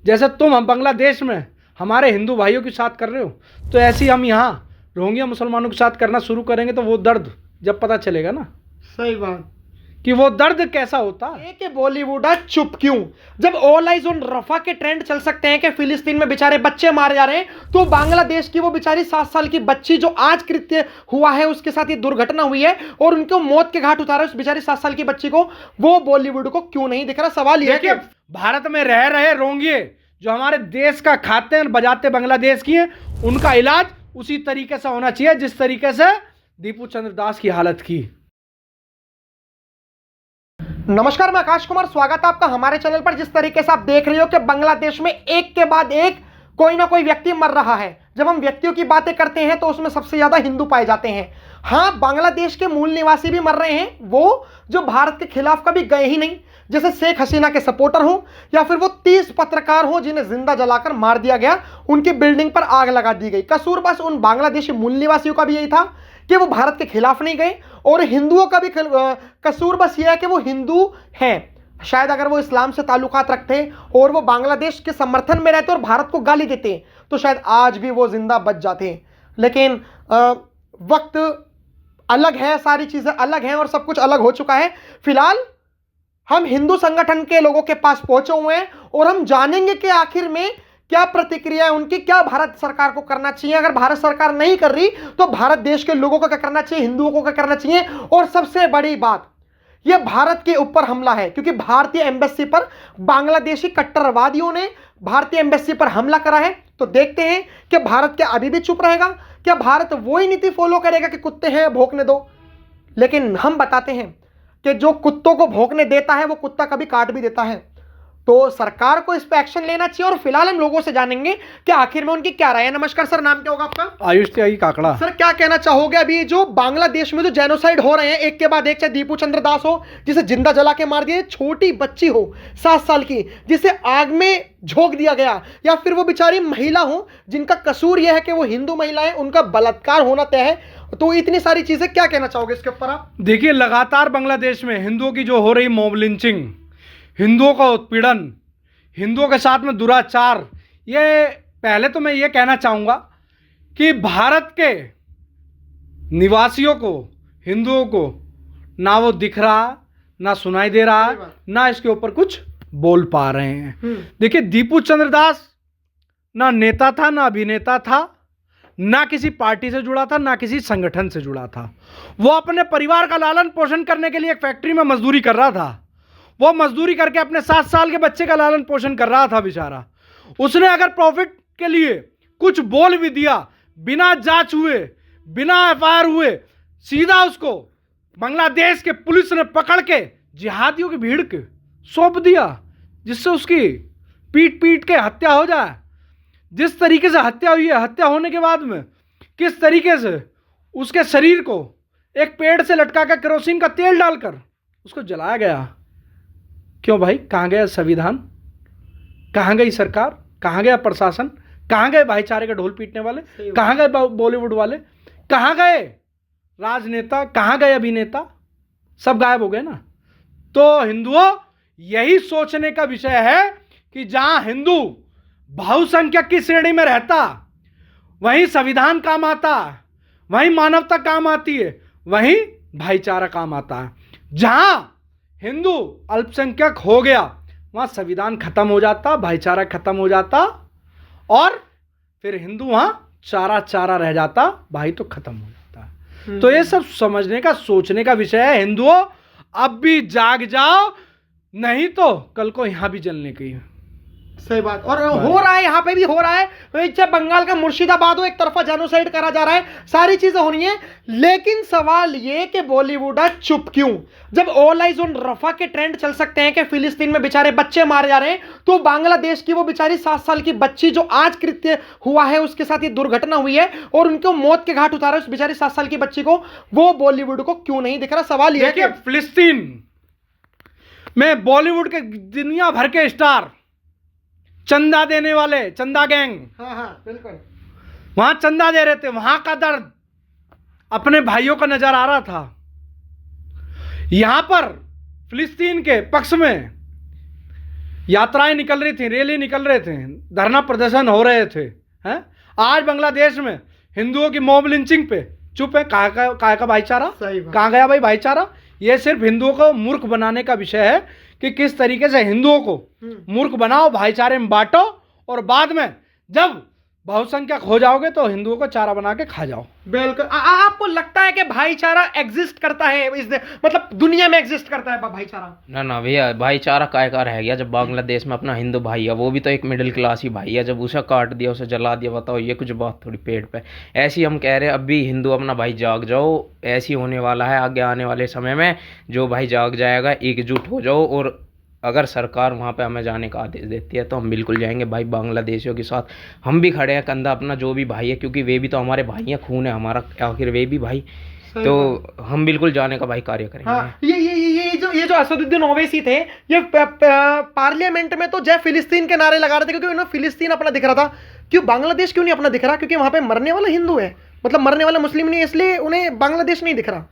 जैसे तुम हम बांग्लादेश में हमारे हिंदू भाइयों के साथ कर रहे हो, तो ऐसे ही हम यहाँ रोहिंग्या मुसलमानों के साथ करना शुरू करेंगे, तो वो दर्द जब पता चलेगा ना, सही बात, कि वो दर्द कैसा होता है। कि बॉलीवुड चुप क्यों? जब ऑल आइज ऑन रफा के ट्रेंड चल सकते हैं कि फिलिस्तीन में बेचारे बच्चे मारे जा रहे हैं, तो बांग्लादेश की वो बेचारी 7 साल की बच्ची जो आज कृत्य हुआ है उसके साथ ये दुर्घटना हुई है और उनको मौत के घाट उतारा उस बेचारी 7 साल की बच्ची को, वो बॉलीवुड को क्यों नहीं दिख रहा? सवाल ये है कि भारत में रह रहे रोंगिये जो हमारे देश का खाते हैं बजाते बांग्लादेश की हैं, उनका इलाज उसी तरीके से होना चाहिए जिस तरीके से दीपू चंद्र दास की हालत की। नमस्कार, मैं आकाश कुमार, स्वागत है आपका हमारे चैनल पर। जिस तरीके से आप देख रहे हो कि बांग्लादेश में एक के बाद एक कोई ना कोई व्यक्ति मर रहा है। जब हम व्यक्तियों की बातें करते हैं तो उसमें सबसे ज्यादा हिंदू पाए जाते हैं। हाँ, बांग्लादेश के मूल निवासी भी मर रहे हैं, वो जो भारत के खिलाफ कभी गए ही नहीं, जैसे शेख हसीना के सपोर्टर हो या फिर वो 30 पत्रकार हो जिन्हें जिंदा जलाकर मार दिया गया, उनकी बिल्डिंग पर आग लगा दी गई। कसूर बस उन बांग्लादेशी मूल निवासियों का भी यही था कि वो भारत के खिलाफ नहीं गए, और हिंदुओं का भी कसूर बस यह है कि वो हिंदू हैं। शायद अगर वो इस्लाम से ताल्लुकात रखते और वो बांग्लादेश के समर्थन में रहते और भारत को गाली देते तो शायद आज भी वो जिंदा बच जाते। लेकिन वक्त अलग है, सारी चीजें अलग हैं और सब कुछ अलग हो चुका है। फिलहाल हम हिंदू संगठन के लोगों के पास पहुंचे हुए हैं और हम जानेंगे कि आखिर में क्या प्रतिक्रिया है उनकी, क्या भारत सरकार को करना चाहिए, अगर भारत सरकार नहीं कर रही तो भारत देश के लोगों को क्या करना चाहिए, हिंदुओं को क्या करना चाहिए। और सबसे बड़ी बात, यह भारत के ऊपर हमला है क्योंकि भारतीय एम्बेसी पर बांग्लादेशी कट्टरवादियों ने भारतीय एम्बेसी पर हमला करा है। तो देखते हैं कि भारत क्या अभी भी चुप रहेगा, क्या भारत वही नीति फॉलो करेगा कि कुत्ते हैं भौंकने दो। लेकिन हम बताते हैं कि जो कुत्तों को भौंकने देता है वो कुत्ता कभी काट भी देता है, तो सरकार को इस पे एक्शन लेना चाहिए। और फिलहाल हम लोगों से जानेंगे कि आखिर में उनकी क्या राय है। नमस्कार सर, नाम क्या होगा आपका? आयुष त्यागी काकड़ा। सर, क्या कहना चाहोगे अभी जो बांग्लादेश में जो जेनोसाइड हो रहे हैं एक के बाद एक, चाहे दीपू चंद्र दास हो जिसे जिंदा जला के मार दिया, छोटी बच्ची हो 7 साल की जिसे आग में झोंक दिया गया, या फिर वो बेचारी महिला हो जिनका कसूर यह है कि वो हिंदू महिला है, उनका बलात्कार होना तय है, तो इतनी सारी चीजें, क्या कहना चाहोगे इसके ऊपर आप? देखिए, लगातार बांग्लादेश में हिंदुओं की जो हो रही मॉब लिंचिंग, हिंदुओं का उत्पीड़न, हिंदुओं के साथ में दुराचार, ये पहले तो मैं ये कहना चाहूँगा कि भारत के निवासियों को, हिंदुओं को ना वो दिख रहा, ना सुनाई दे रहा, ना इसके ऊपर कुछ बोल पा रहे हैं। देखिए, दीपू चंद्र दास ना नेता था, ना अभिनेता था, ना किसी पार्टी से जुड़ा था, ना किसी संगठन से जुड़ा था। वो अपने परिवार का लालन पोषण करने के लिए एक फैक्ट्री में मजदूरी कर रहा था। वो मजदूरी करके अपने 7 साल के बच्चे का लालन पोषण कर रहा था बेचारा। उसने अगर प्रॉफिट के लिए कुछ बोल भी दिया, बिना जांच हुए, बिना एफआईआर हुए, सीधा उसको बांग्लादेश के पुलिस ने पकड़ के जिहादियों की भीड़ के सौंप दिया, जिससे उसकी पीट पीट के हत्या हो जाए। जिस तरीके से हत्या हुई है, हत्या होने के बाद में किस तरीके से उसके शरीर को एक पेड़ से लटका कर केरोसिन का तेल डालकर उसको जलाया गया। क्यों भाई? कहाँ गया संविधान? कहाँ गई सरकार? कहाँ गया प्रशासन? कहाँ गए भाईचारे के ढोल पीटने वाले? कहाँ गए बॉलीवुड वाले? कहाँ गए राजनेता? कहाँ गए अभिनेता? सब गायब हो गए ना। तो हिंदुओं, यही सोचने का विषय है कि जहां हिंदू बहुसंख्यक की श्रेणी में रहता, वहीं संविधान काम आता, वहीं मानवता काम आती है, वहीं भाईचारा काम आता है। जहां हिंदू अल्पसंख्यक हो गया, वहां संविधान खत्म हो जाता, भाईचारा खत्म हो जाता, और फिर हिंदू वहां चारा चारा रह जाता, भाई तो खत्म हो जाता। तो ये सब समझने का, सोचने का विषय है। हिंदुओं, अब भी जाग जाओ, नहीं तो कल को यहां भी जलने की है। सही बात। और हो रहा है, यहाँ पे भी हो रहा है। चाहे बंगाल का मुर्शिदाबाद हो, एक तरफा जेनोसाइड करा जा रहा है, सारी चीजें हो रही हैं। लेकिन सवाल ये कि बॉलीवुड चुप क्यों? जब ऑल आइज ऑन रफा के ट्रेंड चल सकते हैं कि फिलिस्तीन में बेचारे बच्चे मारे जा रहे हैं, तो बांग्लादेश की वो बेचारी 7 साल की बच्ची जो आज कृत्य हुआ है उसके साथ ये दुर्घटना हुई है और उनको मौत के घाट उतारा उस बेचारी 7 साल की बच्ची को, वो बॉलीवुड को क्यों नहीं दिख रहा? सवाल यह है कि फिलिस्तीन में बॉलीवुड के दुनिया भर के स्टार, चंदा देने वाले, चंदा गैंग, हाँ बिल्कुल, वहां चंदा दे रहे थे। वहां का दर्द अपने भाइयों का नजर आ रहा था। यहां पर फिलिस्तीन के पक्ष में यात्राएं निकल रही थी, रैली निकल रहे थे, धरना प्रदर्शन हो रहे थे, हैं? आज बांग्लादेश में हिंदुओं की मॉब लिंचिंग पे चुप है। कहाँ का भाईचारा, कहाँ गया भाई भाईचारा? ये सिर्फ हिंदुओं को मूर्ख बनाने का विषय है कि किस तरीके से हिंदुओं को मूर्ख बनाओ, भाईचारे में बांटो, और बाद में जब बहुसंख्यक हो जाओगे तो हिंदुओं को चारा बना के खा जाओ। बिल्कुल। आपको लगता है कि भाईचारा एग्जिस्ट करता है मतलब दुनिया में एग्जिस्ट करता है भाईचारा? ना ना भैया, भाईचारा काय का रह गया जब बांग्लादेश में अपना हिंदू भाई है, वो भी तो एक मिडिल क्लास ही भाई है, जब उसे काट दिया, उसे जला दिया, बताओ ये कुछ बात थोड़ी पेट पे। ऐसे ही हम कह रहे हैं अब भी हिंदू अपना भाई जाग जाओ, ऐसी होने वाला है आगे आने वाले समय में। जो भाई जाग जाएगा, एकजुट हो जाओ, और अगर सरकार वहाँ पे हमें जाने का आदेश देती है तो हम बिल्कुल जाएंगे भाई। बांग्लादेशियों के साथ हम भी खड़े हैं, कंधा अपना जो भी भाई है, क्योंकि वे भी तो हमारे भाई हैं, खून है हमारा, आखिर वे भी भाई, तो हम बिल्कुल जाने का भाई कार्य करेंगे। हाँ, ये जो असदुद्दीन ओवैसी थे, ये पार्लियामेंट में तो जय फिलिस्तीन के नारे लगा रहे थे, क्योंकि उन्हें फिलिस्तीन अपना दिख रहा था। क्यों बांग्लादेश क्यों नहीं अपना दिख रहा? क्योंकि वहां पे मरने वाला हिंदू है, मतलब मरने वाला मुस्लिम नहीं है, इसलिए उन्हें बांग्लादेश नहीं दिख रहा।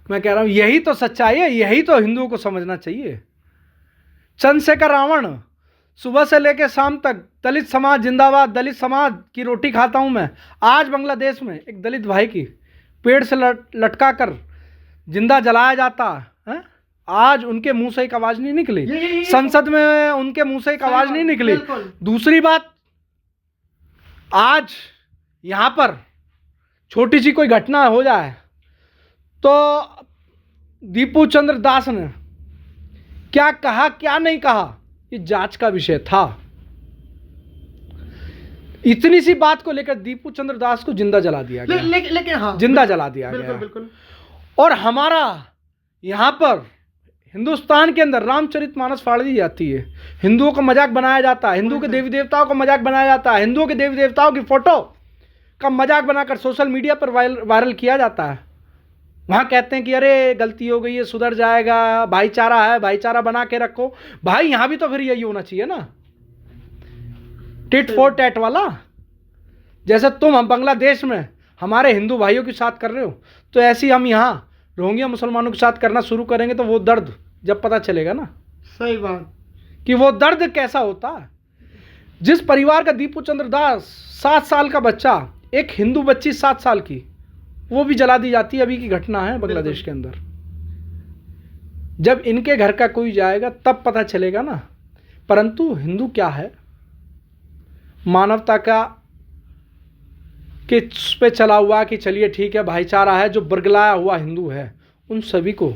मैं कह रहा हूँ यही तो सच्चाई है, यही तो हिंदुओं को समझना चाहिए। चंद्रशेखर रावण सुबह से लेकर शाम तक दलित समाज जिंदाबाद, दलित समाज की रोटी खाता हूं मैं। आज बांग्लादेश में एक दलित भाई की पेड़ से लटका कर जिंदा जलाया जाता है। आज उनके मुंह से एक आवाज नहीं निकली, संसद में उनके मुंह से एक आवाज नहीं निकली। दूसरी बात, आज यहां पर छोटी सी कोई घटना हो जाए तो दीपू चंद्र दास ने क्या कहा क्या नहीं कहा, ये जांच का विषय था। इतनी सी बात को लेकर दीपू चंद्र दास को जिंदा जला दिया गया, लेकिन हाँ, जिंदा जला दिया गया। बिल्कुल। और हमारा यहां पर हिंदुस्तान के अंदर रामचरितमानस फाड़ दी जाती है, हिंदुओं का मजाक बनाया जाता है, हिंदुओं के देवी देवताओं का मजाक बनाया जाता है, हिंदुओं के देवी देवताओं की फोटो का मजाक बनाकर सोशल मीडिया पर वायरल किया जाता है। वहाँ कहते हैं कि अरे गलती हो गई है, सुधर जाएगा, भाईचारा है, भाईचारा बना के रखो। भाई यहाँ भी तो फिर यही होना चाहिए ना, टिट फॉर टैट वाला। जैसे तुम हम बांग्लादेश में हमारे हिंदू भाइयों के साथ कर रहे हो, तो ऐसे ही हम यहाँ रोहिंग्या मुसलमानों के साथ करना शुरू करेंगे, तो वो दर्द जब पता चलेगा ना, सही बात, कि वो दर्द कैसा होता है। जिस परिवार का दीपू चंद्र दास 7 साल का बच्चा, एक हिंदू बच्ची 7 साल की, वो भी जला दी जाती है। अभी की घटना है बांग्लादेश के अंदर। जब इनके घर का कोई जाएगा तब पता चलेगा ना। परंतु हिंदू क्या है, मानवता का कि पे चला हुआ कि चलिए ठीक है भाईचारा है, जो बरगलाया हुआ हिंदू है, उन सभी को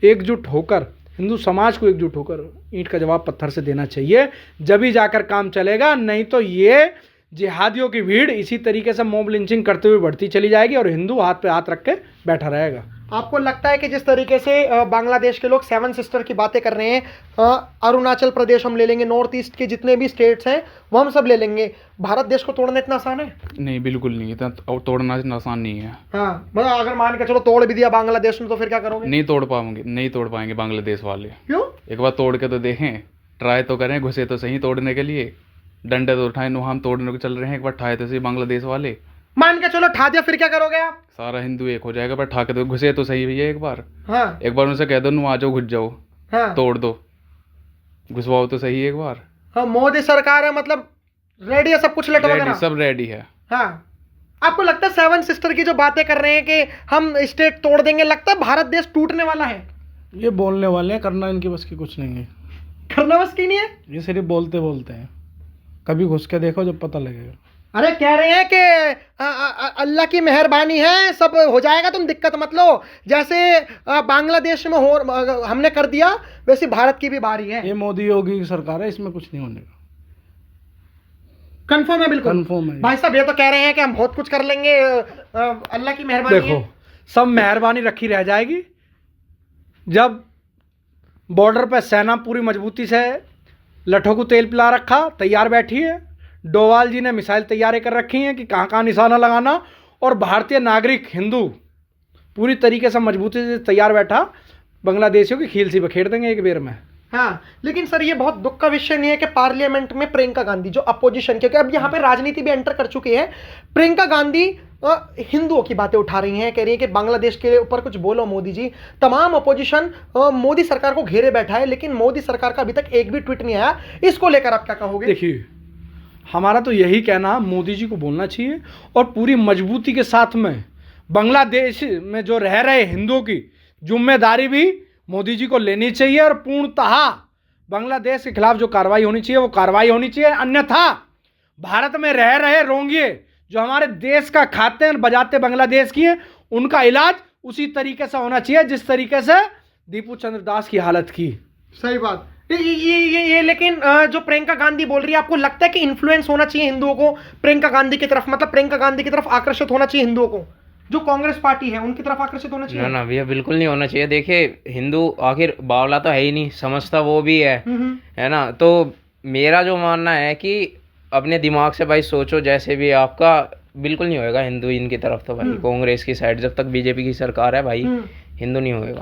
एकजुट होकर, हिंदू समाज को एकजुट होकर ईंट का जवाब पत्थर से देना चाहिए, जब ही जाकर काम चलेगा। नहीं तो ये जिहादियों की भीड़ इसी तरीके से मॉब लिंचिंग करते हुए बढ़ती चली जाएगी और हिंदू हाथ पे हाथ रख के बैठा रहेगा। आपको लगता है कि जिस तरीके से बांग्लादेश के लोग 7 सिस्टर की बातें कर रहे हैं, अरुणाचल प्रदेश हम ले लेंगे, नॉर्थ ईस्ट के जितने भी स्टेट्स हैं वो हम सब ले लेंगे, भारत देश को तोड़ना इतना आसान है? नहीं, बिल्कुल नहीं, इतना तोड़ना इतना आसान नहीं है। हाँ, मतलब अगर मान के चलो तोड़ भी दिया बांग्लादेश में, तो फिर क्या करोगे? नहीं तोड़ पाएंगे बांग्लादेश वाले। क्यों? एक बार तोड़ के तो देखें, ट्राई तो करें, घुसे तो सही तोड़ने के लिए, डंडे तो उठाए, हम तोड़ने को चल रहे हैं, एक बार ठाए तो सही बांग्लादेश वाले। मान के चलो ठा दिया, फिर क्या करोगे आप? सारा हिंदू एक हो जाएगा, पर ठा के तो घुसे तो सही भैया एक बार। हाँ, एक बार उनसे कह दो नु आ जाओ, घुस जाओ, हाँ, तोड़ दो, घुसवाओ तो सही एक बार। हाँ, मोदी सरकार है, मतलब रेडी है, सब कुछ लेटर रेडी, वगैरह सब रेडी है। हाँ। आपको लगता है 7 सिस्टर की जो बातें कर रहे हैं कि हम स्टेट तोड़ देंगे, लगता है भारत देश टूटने वाला है? ये बोलने वाले हैं, करना इनकी बस की कुछ नहीं है। करना बस की नहीं है, ये सिर्फ बोलते बोलते हैं, कभी घुस के देखो जब पता लगेगा। अरे कह रहे हैं कि अल्लाह की मेहरबानी है, सब हो जाएगा, तुम दिक्कत मत लो। जैसे बांग्लादेश में हमने कर दिया, वैसे भारत की भी बारी है। ये मोदी योगी की सरकार है, इसमें कुछ नहीं होने का। कंफर्म है? बिल्कुल कंफर्म है भाई साहब, ये तो कह रहे हैं कि हम बहुत कुछ कर लेंगे, अल्लाह की मेहरबानी है। देखो, सब मेहरबानी रखी रह जाएगी जब बॉर्डर पे सेना पूरी मजबूती से लठों को तेल पिला रखा, तैयार बैठी है। डोवाल जी ने मिसाइल तैयार कर रखी हैं कि कहाँ कहाँ निशाना लगाना, और भारतीय नागरिक हिंदू पूरी तरीके से मजबूती से तैयार बैठा, बांग्लादेशियों की खील सी बखेर देंगे एक बेर में। हाँ, लेकिन सर ये बहुत दुख का विषय नहीं है कि पार्लियामेंट में प्रियंका गांधी जो अपोजिशन, क्योंकि अब यहाँ पे राजनीति भी एंटर कर चुकी है, प्रियंका गांधी हिंदुओं की बातें उठा रही हैं, कह रही हैं कि बांग्लादेश के ऊपर कुछ बोलो मोदी जी। तमाम अपोजिशन मोदी सरकार को घेरे बैठा है, लेकिन मोदी सरकार का अभी तक एक भी ट्वीट नहीं आया। इसको लेकर आप क्या कहोगे? देखिए, हमारा तो यही कहना, मोदी जी को बोलना चाहिए और पूरी मजबूती के साथ में बांग्लादेश में जो रह रहे हिंदुओं की जिम्मेदारी भी मोदी जी को लेनी चाहिए और पूर्णतः बांग्लादेश के खिलाफ जो कार्रवाई होनी चाहिए वो कार्रवाई होनी चाहिए। अन्यथा भारत में रह रहे रोंगिए जो हमारे देश का खाते हैं बजाते बांग्लादेश की हैं, उनका इलाज उसी तरीके से होना चाहिए जिस तरीके से दीपू चंद्र दास की हालत की। सही बात। ये लेकिन जो प्रियंका गांधी बोल रही है, आपको लगता है कि इन्फ्लुएंस होना चाहिए हिंदुओं को प्रियंका गांधी की तरफ, मतलब प्रियंका गांधी की तरफ आकर्षित होना चाहिए हिंदुओं को, जो कांग्रेस पार्टी है उनकी तरफ आकर्षित होना चाहिए? ना भैया, बिल्कुल नहीं होना चाहिए। देखिए, हिंदू आखिर बावला तो है ही नहीं, समझता वो भी है ना। तो मेरा जो मानना है कि अपने दिमाग से भाई सोचो, जैसे भी आपका बिल्कुल नहीं होएगा हिंदू इनकी तरफ तो भाई, कांग्रेस की साइड जब तक बीजेपी की सरकार है भाई, हिंदू नहीं होएगा।